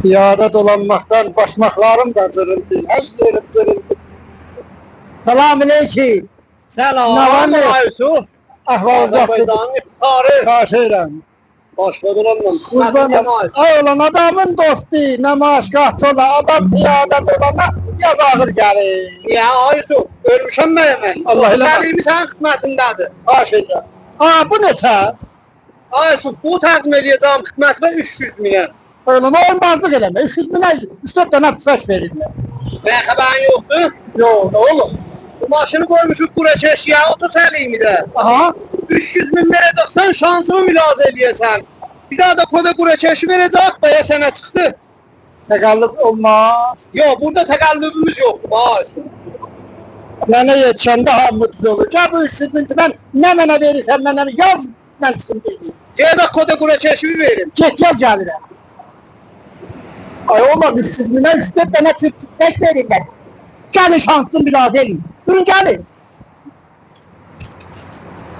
Piyada dolanmaktan başmaklarım da cırıldı. Her yerim cırıldı. Selamünaleyküm. Selam. Ne var ne yok? Yusuf. Ahval zaten. Azerbaycan'ın iftarı. Karşıyla. Başladı ondan. Kurbanım. Ay olan adamın dostu. Ne maaşgahçı olan adam piyada dolana yaz ağır gelir. Ya Yusuf, ölmüşəm mən. Allah eləməsin. Səlimi sənin xidmətindədir. Karşıyla. Aa bu neçə? Yusuf, bu təqdim edəcəyim xidmət və 300 minə. Öyle olmazlık eleme. 300 bine 3-4 tane tüfek verirler. Mən xəbərin yoxdur. Yo ne olur? Bu maşını qoymuşuq bura çeşiyə, otur səlimi də. Aha. 300 min verəcəksən, şansımı mülazə eləyəsən. Bir daha da koda bura çeşi verəcək, baya sənə çıxdı. Tekallüp olmaz. Yo, burada təqəllübümüz yoxdur, Yusuf. Bana yetişen daha mutlu olur. Ya bu 300 bin ben ne bana verirsen bana yaz ben sıkıntı edeyim. Gedək koda bura çeşimi verin. Get yaz gelirim. Ay olmaz 300 bine 3-4 tane tüfek verirler. Gelin şansın biraz elin. Durun gelin.